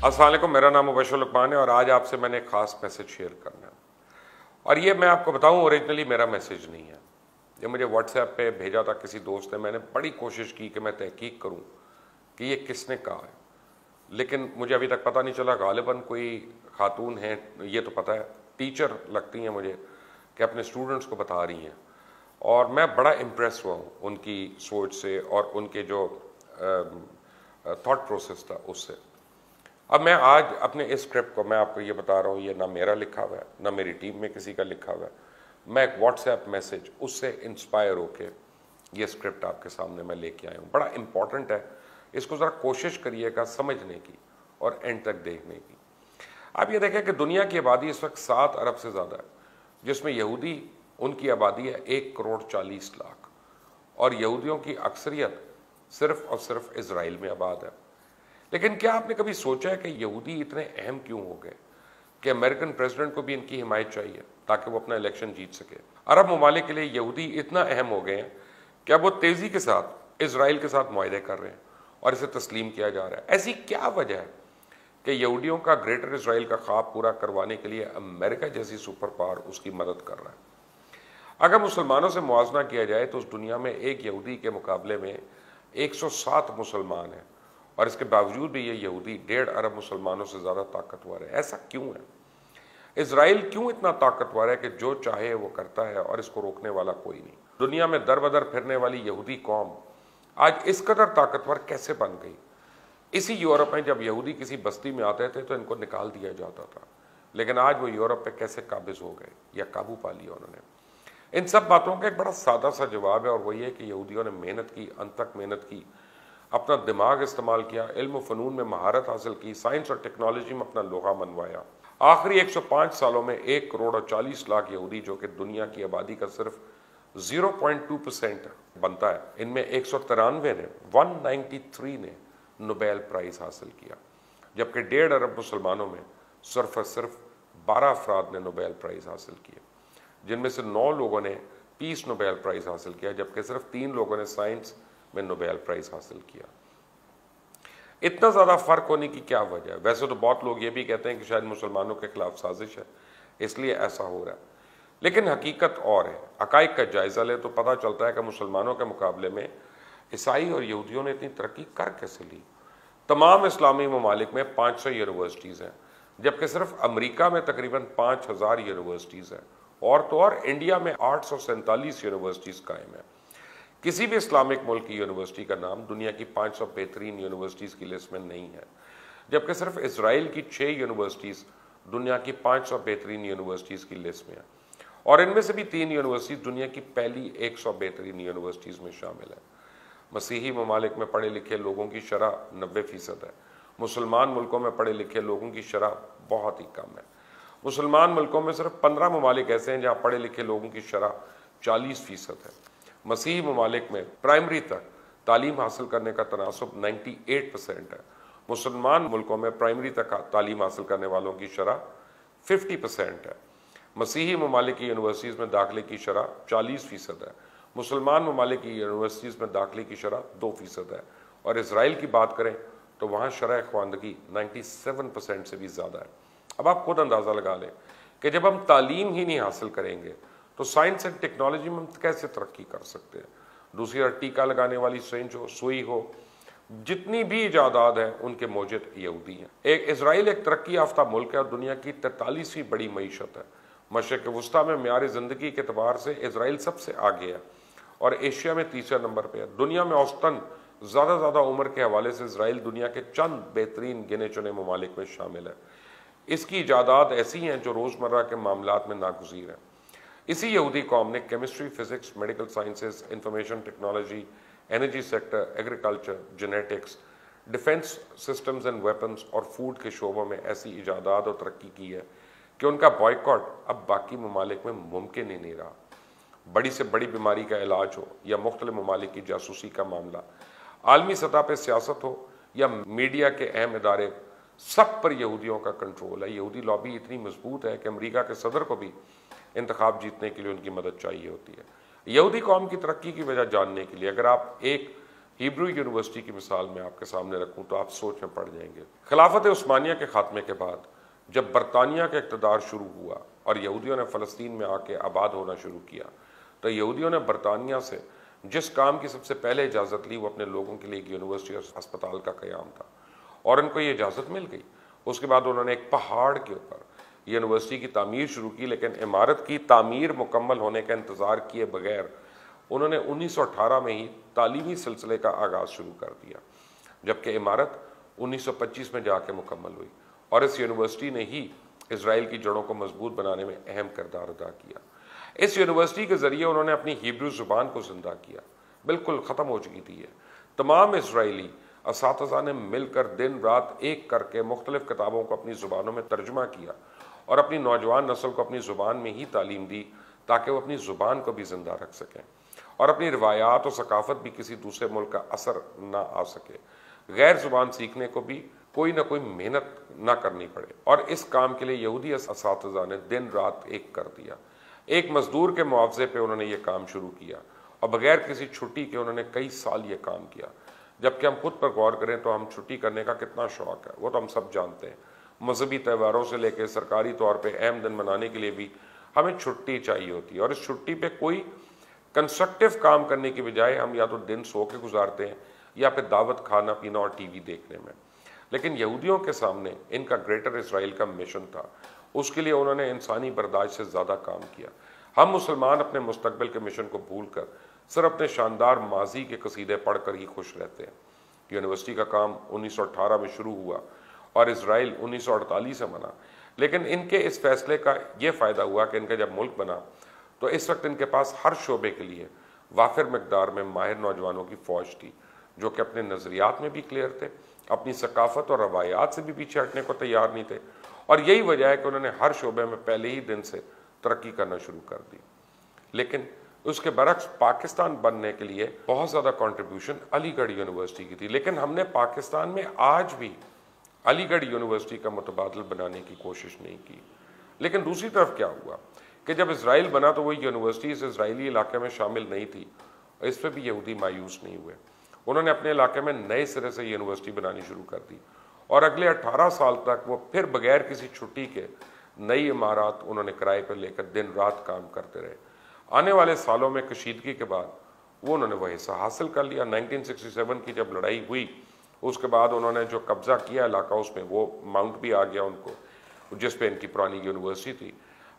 अस्सलाम वालेकुम, मेरा नाम मुबशर लुकमान है और आज आपसे मैंने एक ख़ास मैसेज शेयर करना है। और ये मैं आपको बताऊं, ओरिजिनली मेरा मैसेज नहीं है। ये मुझे व्हाट्सएप पे भेजा था किसी दोस्त ने। मैंने बड़ी कोशिश की कि मैं तहकीक करूं कि ये किसने कहा है, लेकिन मुझे अभी तक पता नहीं चला। गालिबन कोई खातून है, ये तो पता है, टीचर लगती हैं मुझे, कि अपने स्टूडेंट्स को बता रही हैं। और मैं बड़ा इम्प्रेस हुआ हूँ उनकी सोच से और उनके जो थॉट प्रोसेस था उससे। अब मैं आज अपने इस स्क्रिप्ट को मैं आपको ये बता रहा हूँ, ये ना मेरा लिखा हुआ है, ना मेरी टीम में किसी का लिखा हुआ है। मैं एक व्हाट्सएप मैसेज उससे इंस्पायर होके ये स्क्रिप्ट आपके सामने मैं लेके आया हूँ। बड़ा इंपॉर्टेंट है, इसको ज़रा कोशिश करिएगा समझने की और एंड तक देखने की। आप ये देखें कि दुनिया की आबादी इस वक्त 7 अरब से ज़्यादा है, जिसमें यहूदी, उनकी आबादी है 1,40,00,000 और यहूदियों की अक्सरियत सिर्फ और सिर्फ इजराइल में आबाद है। लेकिन क्या आपने कभी सोचा है कि यहूदी इतने अहम क्यों हो गए कि अमेरिकन प्रेसिडेंट को भी इनकी हिमायत चाहिए ताकि वो अपना इलेक्शन जीत सके? अरब ममालिक के लिए यहूदी इतना अहम हो गए हैं कि अब वो तेज़ी के साथ इजराइल के साथ मुआहदे कर रहे हैं और इसे तस्लीम किया जा रहा है। ऐसी क्या वजह है कि यहूदियों का ग्रेटर इसराइल का ख्वाब पूरा करवाने के लिए अमेरिका जैसी सुपर पावर उसकी मदद कर रहा है? अगर मुसलमानों से मुआवजा किया जाए तो उस दुनिया में एक यहूदी के मुकाबले में 107 मुसलमान हैं, और इसके बावजूद भी ये यहूदी 1.5 अरब मुसलमानों से ज़्यादा ताकतवर है। ऐसा क्यों है? इसराइल क्यों इतना ताकतवर है कि जो चाहे वो करता है और इसको रोकने वाला कोई नहीं? दुनिया में दर बदर फिरने वाली यहूदी कौम आज इस कदर ताकतवर कैसे बन गई? इसी यूरोप में जब यहूदी किसी बस्ती में आते थे तो इनको निकाल दिया जाता था, लेकिन आज वो यूरोप पे कैसे काबिज हो गए या काबू पा लिया उन्होंने? इन सब बातों का एक बड़ा सादा सा जवाब है, और वही है कि यहूदियों ने मेहनत की, अनथक मेहनत की, अपना दिमाग इस्तेमाल किया, इल्म फ़नून में महारत हासिल की, साइंस और टेक्नोलॉजी में अपना लोहा मनवाया। आखिरी 105 सालों में 1,40,00,000 यहूदी, जो कि दुनिया की आबादी का सिर्फ 0.2% बनता है, इनमें 193 ने 193 ने नोबेल प्राइज़ हासिल किया, जबकि 1.5 अरब मुसलमानों में सिर्फ 12 अफराद ने नोबेल प्राइज़ हासिल किए, जिनमें से 9 लोगों ने पीस नोबेल प्राइज़ हासिल किया, जबकि सिर्फ 3 लोगों ने साइंस में नोबेल प्राइज़ हासिल किया। इतना ज़्यादा फ़र्क होने की क्या वजह है? वैसे तो बहुत लोग ये भी कहते हैं कि शायद मुसलमानों के खिलाफ साजिश है, इसलिए ऐसा हो रहा है, लेकिन हकीकत और है। हक़ाइक़ का जायज़ा ले तो पता चलता है कि मुसलमानों के मुकाबले में ईसाई और यहूदियों ने इतनी तरक्की कर कैसे ली? तमाम इस्लामी ममालिक में 500 यूनिवर्सिटीज़ हैं, जबकि सिर्फ अमरीका में तकरीबन 5,000 यूनिवर्सिटीज़ हैं, और तो और इंडिया में 847 यूनिवर्सिटीज़ कायम हैं। किसी भी इस्लामिक मुल्क की यूनिवर्सिटी का नाम दुनिया की 500 बेहतरीन यूनिवर्सिटीज़ की लिस्ट में नहीं है, जबकि सिर्फ इजराइल की 6 यूनिवर्सिटीज़ दुनिया की 500 बेहतरीन यूनिवर्सिटीज़ की लिस्ट में है, और इनमें से भी 3 यूनिवर्सिटीज़ दुनिया की पहली 100 बेहतरीन यूनिवर्सिटीज़ में शामिल है। मसीही ममालिक में पढ़े लिखे लोगों की शरह 90% है। मुसलमान मुल्कों में पढ़े लिखे लोगों की शरह बहुत ही कम है। मुसलमान मुल्कों में सिर्फ 15 ममालिक ऐसे हैं जहाँ पढ़े लिखे लोगों की शरह 40% है। मसीही ममालिक में प्राइमरी तक तालीम हासिल करने का तनासब 98% है। मुसलमान मुल्कों में प्राइमरी तक तालीम हासिल करने वालों की शरह 50% है। मसीही ममालिक की यूनिवर्सिटीज़ में दाखिले की शरह 40% है। मुसलमान ममालिक की यूनिवर्सिटीज़ में दाखिले की शरह 2% है। और इसराइल की बात करें तो वहाँ शरह ख्वानदगी 97% से भी ज़्यादा है। अब आप खुद अंदाज़ा लगा लें कि जब हम तालीम ही नहीं हासिल करेंगे तो साइंस एंड टेक्नोलॉजी में हम कैसे तरक्की कर सकते हैं? दूसरी तरफ टीका लगाने वाली सिरिंज हो, सुई हो, जितनी भी इजादात हैं उनके मौजूद यहूदी हैं। इसराइल एक तरक्की याफ्ता मुल्क है और दुनिया की 43वीं बड़ी मईशत है। मशरिक़ वस्ता में म्यार ज़िंदगी के अतबार से इसराइल सबसे आगे है और एशिया में तीसरे नंबर पर है। दुनिया में औसतन ज़्यादा उम्र के हवाले से इसराइल दुनिया के चंद बेहतरीन गिने चुने ममालिक में शामिल है। इसकी इजादात ऐसी हैं जो रोज़मर्रा के मामलात में नागुज़ीर हैं। इसी यहूदी कौम ने chemistry, physics, medical sciences, information technology, energy sector, agriculture, genetics, defence systems and weapons और फूड के शोबों में ऐसी इजादात और तरक्की की है कि उनका बॉयकॉट अब बाकी ममालिक में मुमकिन ही नहीं रहा। बड़ी से बड़ी बीमारी का इलाज हो या मुख्तलिफ ममालिक की जासूसी का मामला, आलमी सतह पर सियासत हो या मीडिया के अहम इदारे, सब पर यहूदियों का कंट्रोल है। यहूदी लॉबी इतनी मजबूत है कि अमेरिका के सदर को भी इंतखाब जीतने के लिए उनकी मदद चाहिए होती है। यहूदी कौम की तरक्की की वजह जानने के लिए अगर आप एक हिब्रू यूनिवर्सिटी की मिसाल मैं आपके सामने रखूं तो आप सोच में पड़ जाएंगे। खिलाफत उस्मानिया के खात्मे के बाद जब बरतानिया का इक़्तिदार शुरू हुआ और यहूदियों ने फ़लस्तीन में आके आबाद होना शुरू किया, तो यहूदियों ने बरतानिया से जिस काम की सबसे पहले इजाज़त ली वो अपने लोगों के लिए एक यूनिवर्सिटी और अस्पताल का क़याम था, और उनको ये इजाज़त मिल गई। उसके बाद उन्होंने एक पहाड़ के ऊपर यूनिवर्सिटी की तामीर शुरू की, लेकिन इमारत की तामीर मुकम्मल होने का इंतज़ार किए बगैर उन्होंने 1918 में ही तालीमी सिलसिले का आगाज़ शुरू कर दिया, जबकि इमारत 1925 में जाके मुकम्मल हुई। और इस यूनिवर्सिटी ने ही इसराइल की जड़ों को मजबूत बनाने में अहम किरदार अदा किया। इस यूनिवर्सिटी के ज़रिए उन्होंने अपनी हिब्रू ज़ुबान को ज़िंदा किया, बिल्कुल ख़त्म हो चुकी थी। तमाम इसराइली असातिज़ा ने मिलकर दिन रात एक करके मुख्तलिफ़ किताबों को अपनी ज़ुबानों में तर्जुमा किया और अपनी नौजवान नस्ल को अपनी ज़ुबान में ही तालीम दी, ताकि वो अपनी ज़ुबान को भी ज़िंदा रख सकें और अपनी रिवायात और सकाफ़त भी किसी दूसरे मुल्क का असर ना आ सके, गैर ज़ुबान सीखने को भी कोई ना कोई मेहनत ना करनी पड़े। और इस काम के लिए यहूदी असातिज़ा ने दिन रात एक कर दिया। एक मजदूर के मुआवजे पे उन्होंने ये काम शुरू किया और बगैर किसी छुट्टी के उन्होंने कई साल ये काम किया। जबकि हम खुद पर गौर करें तो हम छुट्टी करने का कितना शौक़ है वो तो हम सब जानते हैं। मजहबी त्यौहारों से लेकर सरकारी तौर पर अहम दिन मनाने के लिए भी हमें छुट्टी चाहिए होती है, और इस छुट्टी पर कोई कंस्ट्रक्टिव काम करने की बजाय हम या तो दिन सो के गुजारते हैं या फिर दावत खाना पीना और टीवी देखने में। लेकिन यहूदियों के सामने इनका ग्रेटर इसराइल का मिशन था, उसके लिए उन्होंने इंसानी बर्दाश्त से ज़्यादा काम किया। हम मुसलमान अपने मुस्तकबिल के मिशन को भूल कर सिर्फ अपने शानदार माजी के कसीदे पढ़ कर ही खुश रहते हैं। यूनिवर्सिटी का काम 1918 में शुरू हुआ और इसराइल 1948 से बना, लेकिन इनके इस फैसले का ये फ़ायदा हुआ कि इनका जब मुल्क बना तो इस वक्त इनके पास हर शोबे के लिए वाफिर मकदार में माहिर नौजवानों की फ़ौज थी, जो कि अपने नज़रियात में भी क्लियर थे, अपनी सकाफ़त और रवायात से भी पीछे हटने को तैयार नहीं थे, और यही वजह है कि उन्होंने हर शोबे में पहले ही दिन से तरक्की करना शुरू कर दी। लेकिन उसके बरक्स पाकिस्तान बनने के लिए बहुत ज़्यादा कंट्रीब्यूशन अलीगढ़ यूनिवर्सिटी की थी, लेकिन हमने पाकिस्तान में आज भी अलीगढ़ यूनिवर्सिटी का मुतबादल बनाने की कोशिश नहीं की। लेकिन दूसरी तरफ क्या हुआ कि जब इसराइल बना तो वही यूनिवर्सिटी इस इसराइली इलाके में शामिल नहीं थी, और इस पर भी यहूदी मायूस नहीं हुए। उन्होंने अपने इलाके में नए सिरे से यूनिवर्सिटी बनानी शुरू कर दी, और अगले 18 साल तक वो फिर बगैर किसी छुट्टी के नई इमारत उन्होंने किराए पर लेकर दिन रात काम करते रहे। आने वाले सालों में कशीदगी के बाद वो उन्होंने वह हिस्सा हासिल कर लिया। 1967 की जब लड़ाई हुई उसके बाद उन्होंने जो कब्जा किया इलाका, उसमें वो माउंट भी आ गया उनको, जिस पे इनकी पुरानी यूनिवर्सिटी थी।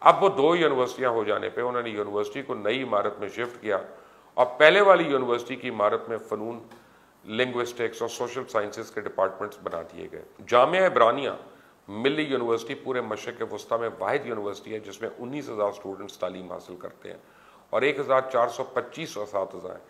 अब वो 2 यूनिवर्सिटियां हो जाने पे उन्होंने यूनिवर्सिटी को नई इमारत में शिफ्ट किया, और पहले वाली यूनिवर्सिटी की इमारत में फ़नून, लिंग्विस्टिक्स और सोशल साइंसेस के डिपार्टमेंट्स बना दिए गए। जामिया इब्रानिया मिली यूनिवर्सिटी पूरे मशरिक़ वस्ता में वाहिद यूनिवर्सिटी है जिसमें 19,000 स्टूडेंट्स तालीम हासिल करते हैं, और 1,425 असातिज़ा हैं,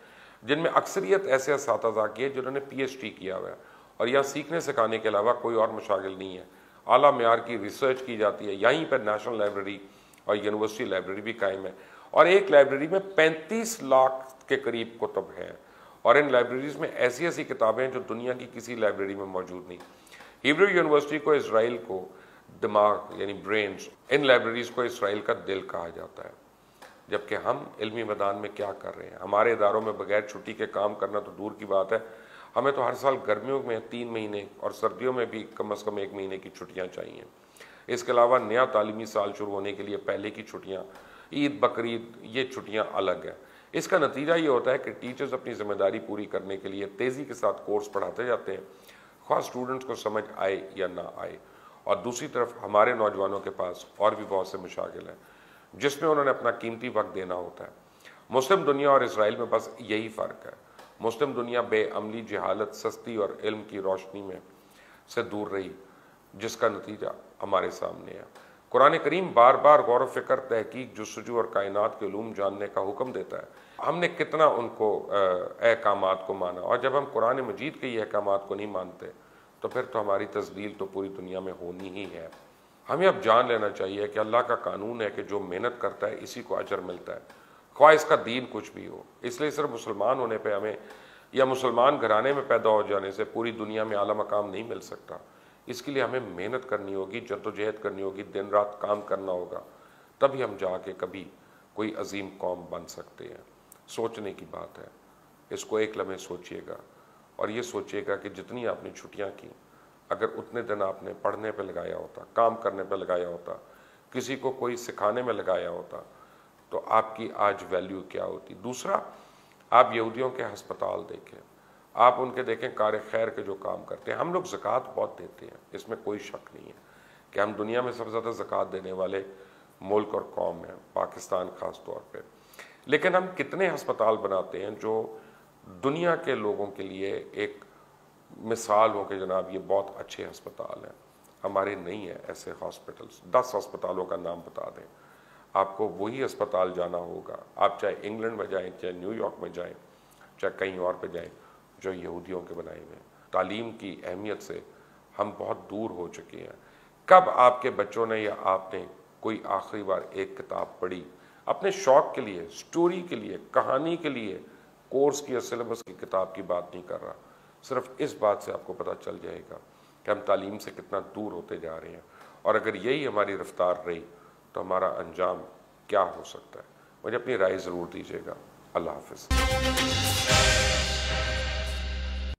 जिनमें अक्सरियत ऐसे असातिज़ा की है जिन्होंने PhD किया हुआ है, और यहाँ सीखने सिखाने के अलावा कोई और मशागिल नहीं है। आला मेयार की रिसर्च की जाती है। यहीं पर नेशनल लाइब्रेरी और यूनिवर्सिटी लाइब्रेरी भी कायम है, और एक लाइब्रेरी में 35 लाख के करीब कुतुब हैं, और इन लाइब्रेरीज में ऐसी ऐसी किताबें हैं जो दुनिया की किसी लाइब्रेरी में मौजूद नहीं। हिब्रू यूनिवर्सिटी को इसराइल को दिमाग यानी ब्रेन्स, इन लाइब्रेरीज को इसराइल का दिल कहा जाता है। जबकि हम इल्मी मैदान में क्या कर रहे हैं? हमारे इदारों में बगैर छुट्टी के काम करना तो दूर की बात है, हमें तो हर साल गर्मियों में 3 महीने और सर्दियों में भी कम से कम 1 महीने की छुट्टियां चाहिए। इसके अलावा नया तालीमी साल शुरू होने के लिए पहले की छुट्टियां, ईद बकरीद, ये छुट्टियां अलग है। इसका नतीजा ये होता है कि टीचर्स अपनी जिम्मेदारी पूरी करने के लिए तेज़ी के साथ कोर्स पढ़ाते जाते हैं, ख़ास स्टूडेंट्स को समझ आए या ना आए। और दूसरी तरफ हमारे नौजवानों के पास और भी बहुत से मशागिल हैं जिसमें उन्होंने अपना कीमती वक्त देना होता है। मुस्लिम दुनिया और इसराइल में बस यही फ़र्क है। मुस्लिम दुनिया बेअमली, जहालत, सस्ती और इल्म की रोशनी में से दूर रही, जिसका नतीजा हमारे सामने है। कुरान करीम बार बार गौर व फिक्र, तहकीक, जुस्तजू और कायनात के उलूम जानने का हुक्म देता है। हमने कितना उनको अहकामात को माना, और जब हम कुरान मजीद के ये अहकामात को नहीं मानते तो फिर तो हमारी तस्दील तो पूरी दुनिया में होनी ही है। हमें अब जान लेना चाहिए कि अल्लाह का कानून है कि जो मेहनत करता है इसी को अजर मिलता है, ख्वाह इसका दीन कुछ भी हो। इसलिए सिर्फ मुसलमान होने पे हमें या मुसलमान घराने में पैदा हो जाने से पूरी दुनिया में आला मकाम नहीं मिल सकता। इसके लिए हमें मेहनत करनी होगी, जद्दोजहद करनी होगी, दिन रात काम करना होगा, तभी हम जाके कभी कोई अजीम कौम बन सकते हैं। सोचने की बात है। इसको एक लम्हे सोचिएगा और ये सोचिएगा कि जितनी आपने छुट्टियां की, अगर उतने दिन आपने पढ़ने पे लगाया होता, काम करने पे लगाया होता, किसी को कोई सिखाने में लगाया होता, तो आपकी आज वैल्यू क्या होती। दूसरा, आप यहूदियों के हस्पताल देखें, आप उनके देखें कार्य खैर के जो काम करते हैं। हम लोग ज़कात बहुत देते हैं, इसमें कोई शक नहीं है कि हम दुनिया में सबसे ज़्यादा ज़कात देने वाले मुल्क और कौम हैं, पाकिस्तान ख़ास तौर पे। लेकिन हम कितने हस्पताल बनाते हैं जो दुनिया के लोगों के लिए एक मिसाल हो कि जनाब ये बहुत अच्छे अस्पताल हैं। हमारे नहीं है ऐसे हॉस्पिटल्स। 10 अस्पतालों का नाम बता दें, आपको वही अस्पताल जाना होगा, आप चाहे इंग्लैंड में जाएं, चाहे न्यूयॉर्क में जाएं, चाहे कहीं और पे जाएं, जो यहूदियों के बनाए हुए हैं। तालीम की अहमियत से हम बहुत दूर हो चुके हैं। कब आपके बच्चों ने या आपने कोई आखिरी बार एक किताब पढ़ी अपने शौक़ के लिए, स्टोरी के लिए, कहानी के लिए? कोर्स की या सिलेबस की किताब की बात नहीं कर रहा। सिर्फ इस बात से आपको पता चल जाएगा कि हम तालीम से कितना दूर होते जा रहे हैं, और अगर यही हमारी रफ्तार रही तो हमारा अंजाम क्या हो सकता है। मुझे अपनी राय ज़रूर दीजिएगा। अल्लाह हाफ़िज़।